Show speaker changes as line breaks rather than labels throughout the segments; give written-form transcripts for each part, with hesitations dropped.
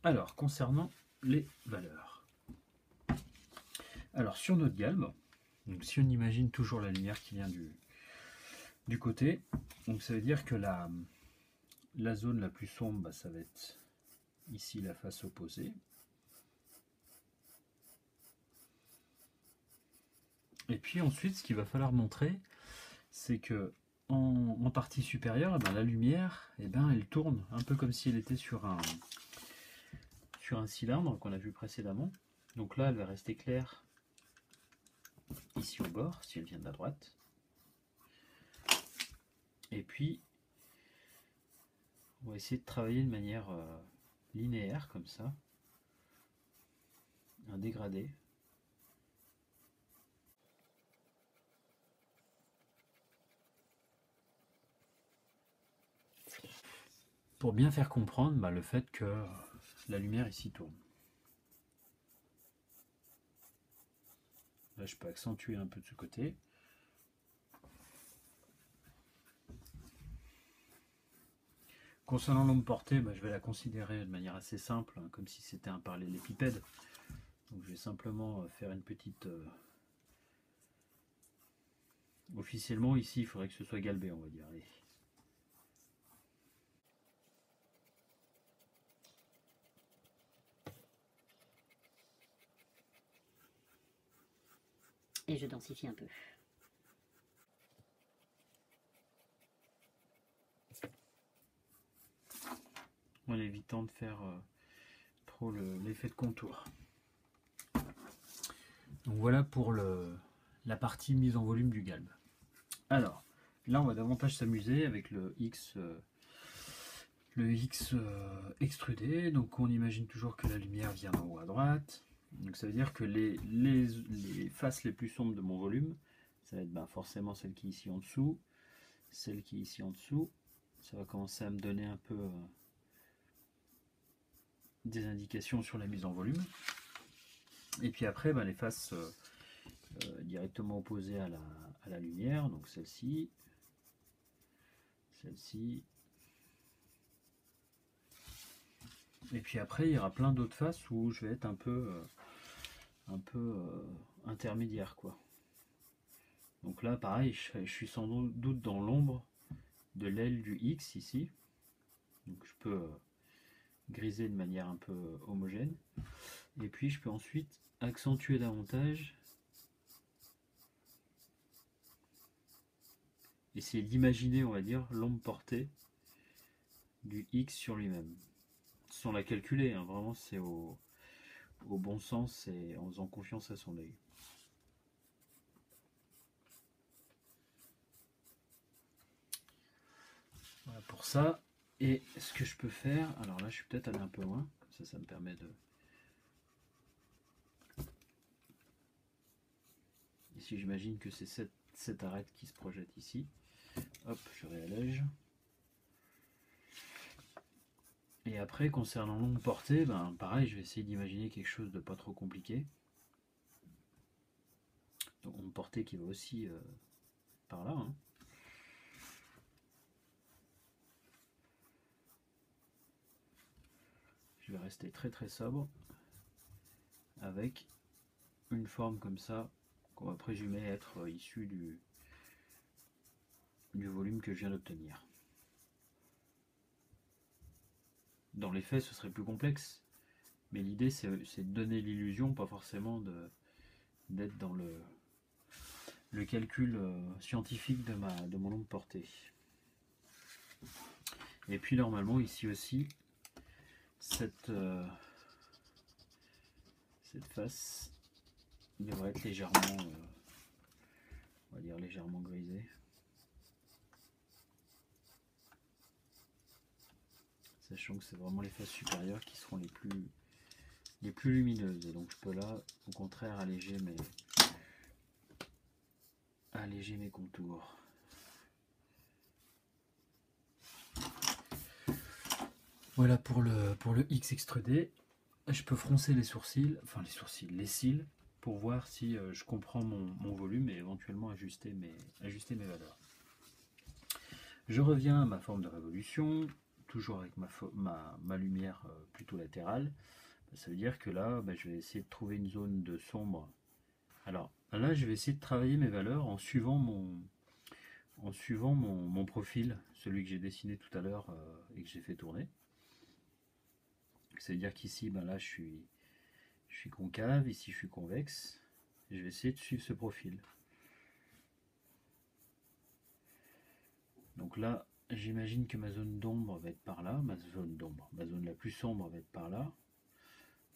Alors, concernant les valeurs. Alors, sur notre galbe, donc si on imagine toujours la lumière qui vient du côté, donc ça veut dire que la zone la plus sombre, bah, ça va être ici la face opposée. Et puis ensuite, ce qu'il va falloir montrer, c'est que en partie supérieure, eh ben, la lumière, eh ben, elle tourne un peu comme si elle était sur un cylindre qu'on a vu précédemment. Donc là, elle va rester claire ici au bord, si elle vient de la droite. Et puis, on va essayer de travailler de manière linéaire, comme ça. Un dégradé. Pour bien faire comprendre bah, le fait que la lumière ici tourne. Là, je peux accentuer un peu de ce côté. Concernant l'ombre portée, bah, je vais la considérer de manière assez simple, hein, comme si c'était un parallélépipède. Donc je vais simplement faire une petite... Officiellement, ici, il faudrait que ce soit galbé, on va dire. Allez.
Et je densifie un peu.
En évitant de faire trop l'effet de contour. Donc voilà pour la partie mise en volume du galbe. Alors, là on va davantage s'amuser avec le X extrudé. Donc on imagine toujours que la lumière vient d'en haut à droite. Donc ça veut dire que les faces les plus sombres de mon volume, ça va être forcément celle qui est ici en dessous, celle qui est ici en dessous. Ça va commencer à me donner un peu des indications sur la mise en volume. Et puis après, les faces directement opposées à la lumière, donc celle-ci, celle-ci. Et puis après, il y aura plein d'autres faces où je vais être un peu intermédiaire, quoi. Donc là, pareil, je suis sans doute dans l'ombre de l'aile du X ici. Donc je peux griser de manière un peu homogène. Et puis je peux ensuite accentuer davantage. Essayer d'imaginer, on va dire, l'ombre portée du X sur lui-même. Sans la calculer, hein, vraiment c'est au bon sens et en faisant confiance à son œil. Voilà pour ça. Et ce que je peux faire, alors là je suis peut-être allé un peu loin, comme ça me permet de... Ici j'imagine que c'est cette arête qui se projette ici. Hop, je réallège. Et après, concernant l'ombre portée, pareil, je vais essayer d'imaginer quelque chose de pas trop compliqué. Donc ombre portée qui va aussi par là. Hein. Je vais rester très très sobre avec une forme comme ça qu'on va présumer être issue du volume que je viens d'obtenir. Dans les faits, ce serait plus complexe, mais l'idée c'est de donner l'illusion, pas forcément d'être dans le calcul scientifique de mon ombre portée. Et puis normalement ici aussi, cette face devrait être légèrement, on va dire légèrement grisée. Sachant que c'est vraiment les faces supérieures qui seront les plus lumineuses. Et donc je peux là, au contraire, alléger mes contours. Voilà pour le X extrudé. Je peux froncer les sourcils, les cils, pour voir si je comprends mon volume et éventuellement ajuster mes valeurs. Je reviens à ma forme de révolution. toujours avec ma lumière plutôt latérale, ça veut dire que là, je vais essayer de trouver une zone de sombre. Alors là, je vais essayer de travailler mes valeurs en suivant mon profil, celui que j'ai dessiné tout à l'heure et que j'ai fait tourner. C'est-à-dire qu'ici, là, je suis concave, ici, je suis convexe. Et je vais essayer de suivre ce profil. Donc là, j'imagine que ma zone d'ombre va être par là, ma zone la plus sombre va être par là.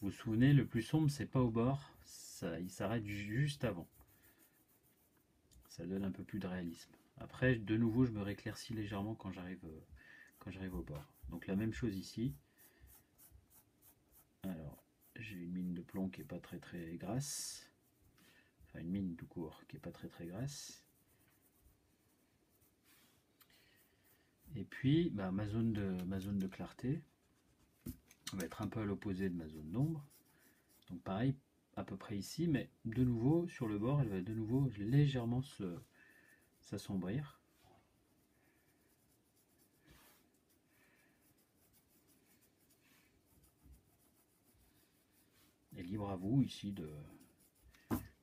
Vous vous souvenez, le plus sombre, c'est pas au bord, il s'arrête juste avant. Ça donne un peu plus de réalisme. Après, de nouveau, je me rééclaircis légèrement quand j'arrive au bord. Donc la même chose ici. Alors, j'ai une mine de plomb qui est pas très très grasse. Enfin, une mine tout court qui est pas très très grasse. Et puis, ma zone de clarté va être un peu à l'opposé de ma zone d'ombre. Donc pareil, à peu près ici, mais de nouveau, sur le bord, elle va de nouveau légèrement s'assombrir. Et libre à vous ici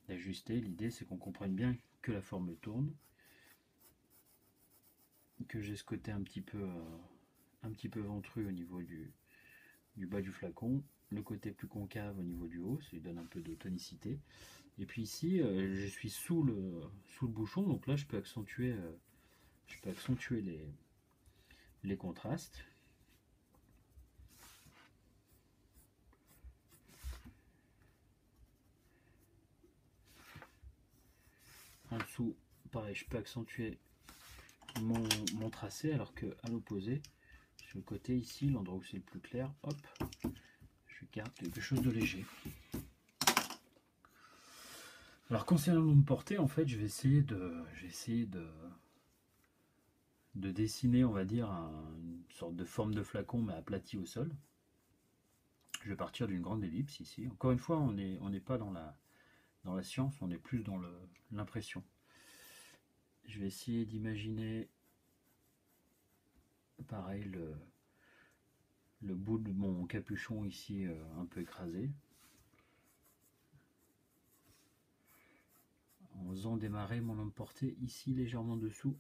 d'ajuster. L'idée, c'est qu'on comprenne bien que la forme tourne, que j'ai ce côté un petit peu ventru au niveau du bas du flacon, le côté plus concave au niveau du haut, ça lui donne un peu de tonicité. Et puis ici, je suis sous le bouchon, donc là je peux accentuer les contrastes. En dessous, pareil, je peux accentuer mon tracé, alors que à l'opposé, sur le côté ici, l'endroit où c'est le plus clair, hop, je garde quelque chose de léger. Alors concernant l'ombre portée, en fait, je vais essayer de dessiner, on va dire, une sorte de forme de flacon, mais aplati au sol. Je vais partir d'une grande ellipse ici. Encore une fois, on n'est pas dans la science, on est plus dans l'impression. Je vais essayer d'imaginer, pareil, le bout de mon capuchon ici un peu écrasé. En faisant démarrer mon ombre portée ici légèrement dessous.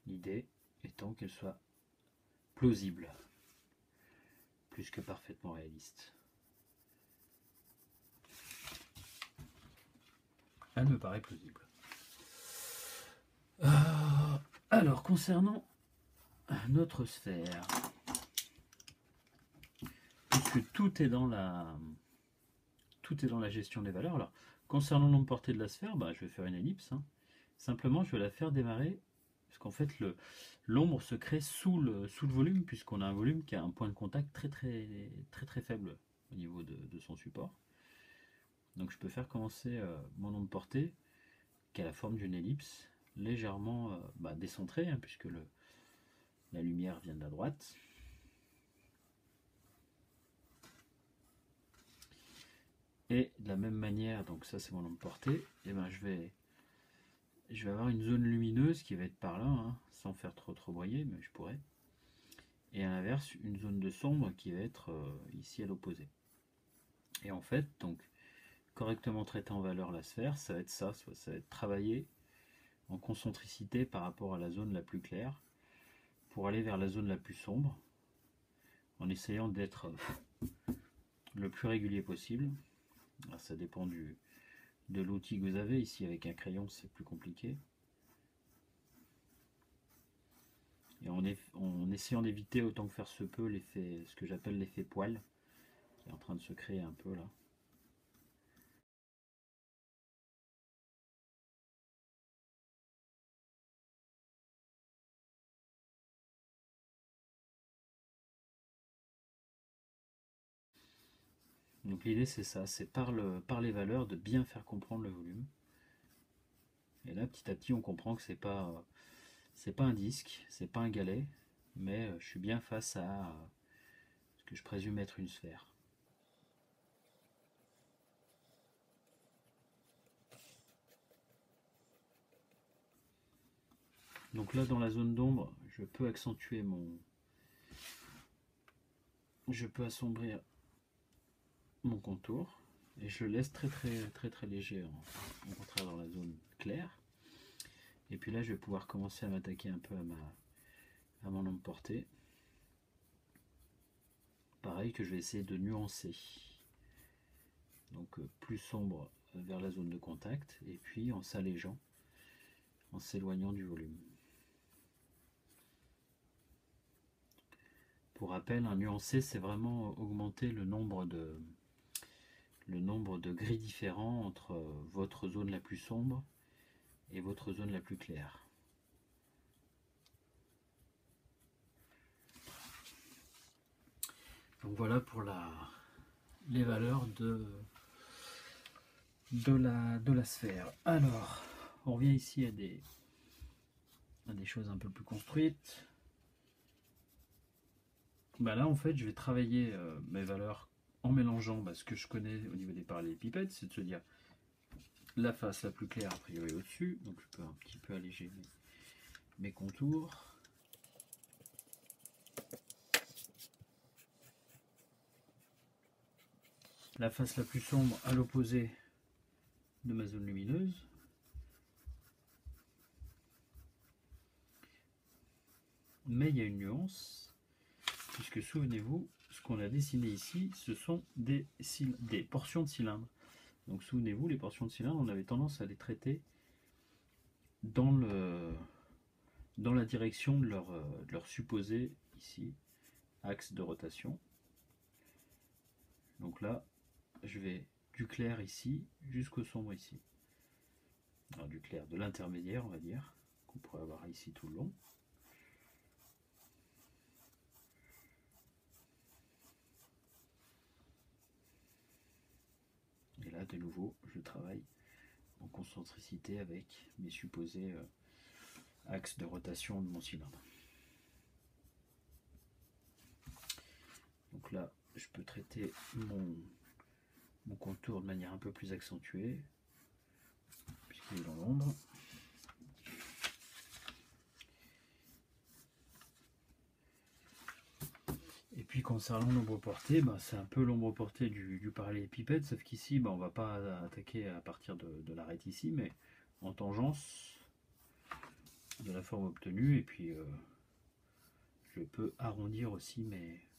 L'idée étant qu'elle soit plausible, plus que parfaitement réaliste. Elle me paraît plausible. Alors, concernant notre sphère, puisque tout est dans la gestion des valeurs. Alors, concernant l'ombre portée de la sphère, je vais faire une ellipse. Simplement, je vais la faire démarrer, parce qu'en fait, l'ombre se crée sous le volume, puisqu'on a un volume qui a un point de contact très très très très faible au niveau de son support. Donc je peux faire commencer mon ombre portée, qui a la forme d'une ellipse, légèrement décentrée, puisque la lumière vient de la droite. Et de la même manière, donc ça c'est mon ombre portée, et je vais avoir une zone lumineuse qui va être par là, sans faire trop broyer, mais je pourrais. Et à l'inverse, une zone de sombre qui va être ici à l'opposé. Et en fait, donc, correctement traiter en valeur la sphère, ça va être ça va être travailler en concentricité par rapport à la zone la plus claire, pour aller vers la zone la plus sombre, en essayant d'être le plus régulier possible. Alors, ça dépend de l'outil que vous avez. Ici, avec un crayon, c'est plus compliqué. Et en essayant d'éviter autant que faire se peut ce que j'appelle l'effet poil, qui est en train de se créer un peu là. Donc l'idée c'est ça, c'est par les valeurs de bien faire comprendre le volume. Et là petit à petit on comprend que c'est pas un disque, c'est pas un galet, mais je suis bien face à ce que je présume être une sphère. Donc là, dans la zone d'ombre, je peux accentuer je peux assombrir mon contour et je le laisse très léger au contraire dans la zone claire. Et puis là, je vais pouvoir commencer à m'attaquer un peu à mon ombre portée. Pareil que je vais essayer de nuancer. Donc plus sombre vers la zone de contact et puis en s'allégeant, en s'éloignant du volume. Pour rappel, un nuancé, c'est vraiment augmenter le nombre de gris différents entre votre zone la plus sombre et votre zone la plus claire. Donc voilà pour les valeurs de la sphère. Alors, on revient ici à des choses un peu plus construites. Bah là, en fait, je vais travailler mes valeurs en mélangeant ce que je connais au niveau des parallélépipèdes, c'est de se dire la face la plus claire a priori au-dessus, donc je peux un petit peu alléger mes contours. La face la plus sombre à l'opposé de ma zone lumineuse. Mais il y a une nuance, puisque souvenez-vous, ce qu'on a dessiné ici, ce sont des portions de cylindres. Donc souvenez-vous, les portions de cylindres, on avait tendance à les traiter dans la direction de leur supposé, ici, axe de rotation. Donc là, je vais du clair ici jusqu'au sombre ici. Alors du clair, de l'intermédiaire, on va dire, qu'on pourrait avoir ici tout le long. Et là, de nouveau, je travaille en concentricité avec mes supposés axes de rotation de mon cylindre. Donc là, je peux traiter mon contour de manière un peu plus accentuée, puisqu'il est dans l'ombre. Et puis concernant l'ombre portée, c'est un peu l'ombre portée du parallélépipède, sauf qu'ici, on ne va pas attaquer à partir de l'arête ici, mais en tangence de la forme obtenue, et puis je peux arrondir aussi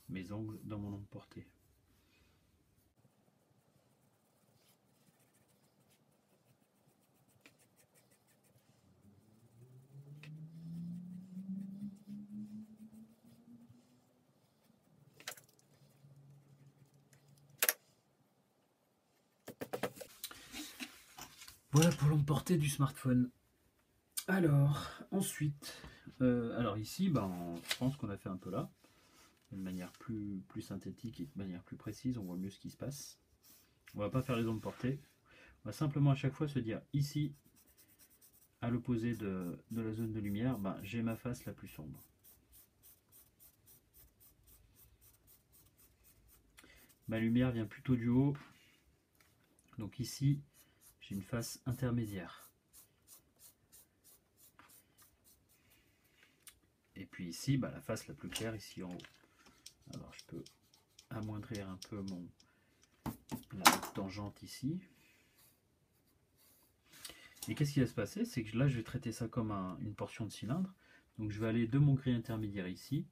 mes angles dans mon ombre portée. Voilà pour l'ombre portée du smartphone. Alors, ensuite, alors ici, je pense qu'on a fait un peu là, de manière plus synthétique et de manière plus précise, on voit mieux ce qui se passe. On va pas faire les ombres portées, on va simplement à chaque fois se dire ici, à l'opposé de la zone de lumière, j'ai ma face la plus sombre. Ma lumière vient plutôt du haut, donc ici, j'ai une face intermédiaire. Et puis ici, la face la plus claire, ici en haut. Alors je peux amoindrir un peu la tangente ici. Et qu'est-ce qui va se passer? C'est que là, je vais traiter ça comme une portion de cylindre. Donc je vais aller de mon gris intermédiaire ici.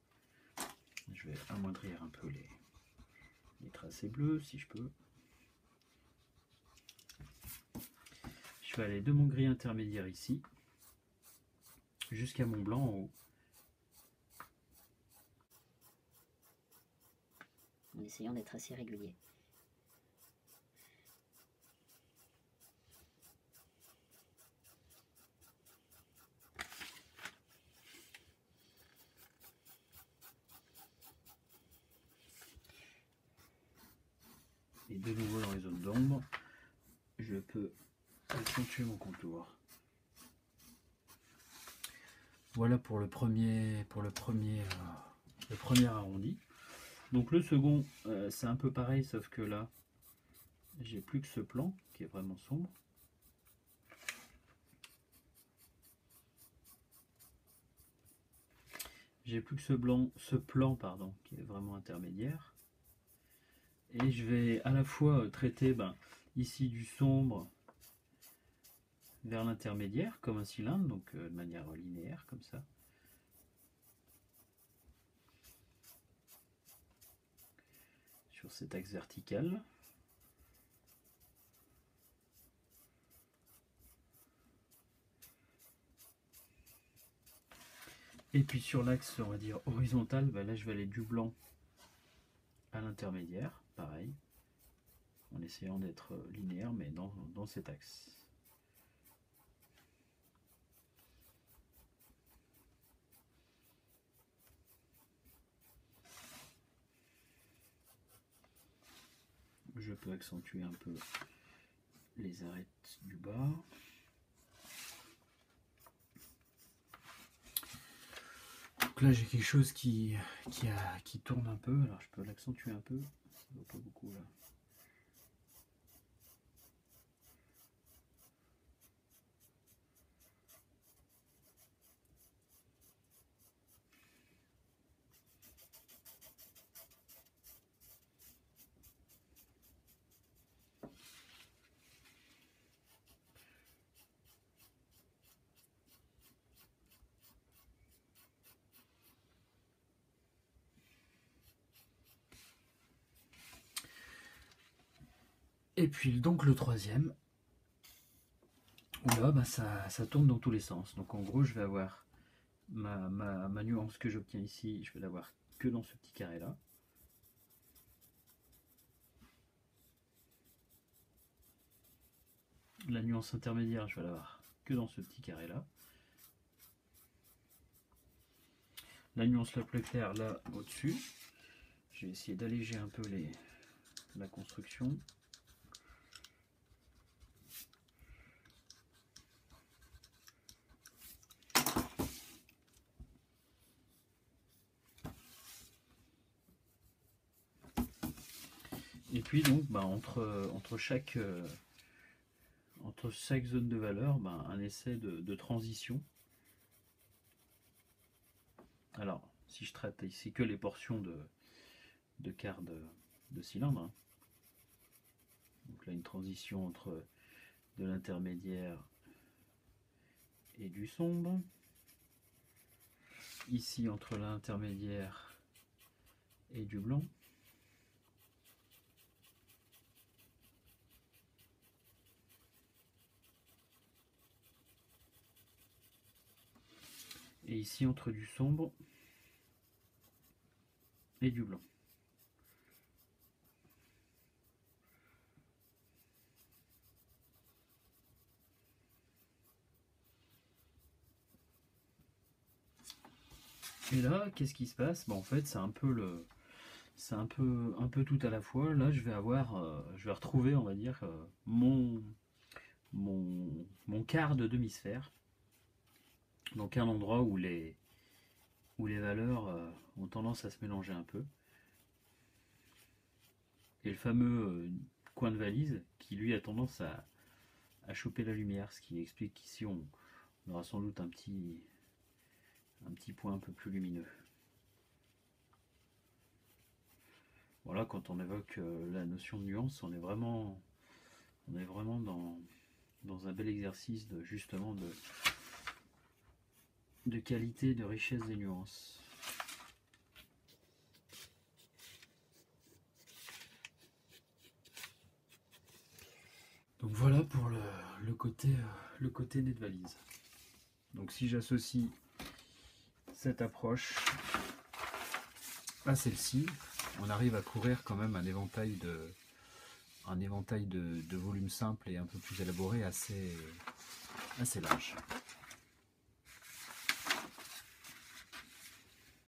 Je vais amoindrir un peu les tracés bleus, si je peux. Je vais aller de mon gris intermédiaire ici, jusqu'à mon blanc en haut.
En essayant d'être assez régulier.
Et de nouveau dans les zones d'ombre, je peux accentuer mon contour. Voilà pour le premier arrondi. Donc le second, c'est un peu pareil, sauf que là, j'ai plus que ce plan qui est vraiment sombre. j'ai plus que ce plan pardon, qui est vraiment intermédiaire. Et je vais à la fois traiter ici du sombre vers l'intermédiaire comme un cylindre, donc de manière linéaire comme ça. Sur cet axe vertical. Et puis sur l'axe, on va dire horizontal, là je vais aller du blanc à l'intermédiaire, pareil, en essayant d'être linéaire, mais dans cet axe. Je peux accentuer un peu les arêtes du bas. Donc là j'ai quelque chose qui tourne un peu, alors je peux l'accentuer un peu, ça ne va pas beaucoup là. Et puis donc le troisième, où là ça tourne dans tous les sens. Donc en gros je vais avoir ma nuance que j'obtiens ici, je vais l'avoir que dans ce petit carré là. La nuance intermédiaire, je vais l'avoir que dans ce petit carré là. La nuance la plus claire là au-dessus. Je vais essayer d'alléger un peu la construction. Et puis donc entre chaque zone de valeur, un essai de transition. Alors, si je traite ici que les portions de quart de cylindre, hein. Donc là une transition entre de l'intermédiaire et du sombre. Ici entre l'intermédiaire et du blanc. Et ici entre du sombre et du blanc. Et là, qu'est-ce qui se passe? En fait, c'est un peu tout à la fois. Là, je vais retrouver, on va dire, mon quart de demi-sphère. Donc un endroit où les valeurs ont tendance à se mélanger un peu. Et le fameux coin de valise qui lui a tendance à choper la lumière, ce qui explique qu'ici on aura sans doute un petit point un peu plus lumineux. Voilà, quand on évoque la notion de nuance, on est vraiment dans un bel exercice justement de qualité, de richesse des nuances. Donc voilà pour le côté nez de valise. Donc si j'associe cette approche à celle-ci, on arrive à couvrir quand même un éventail de volumes simples et un peu plus élaborés assez large.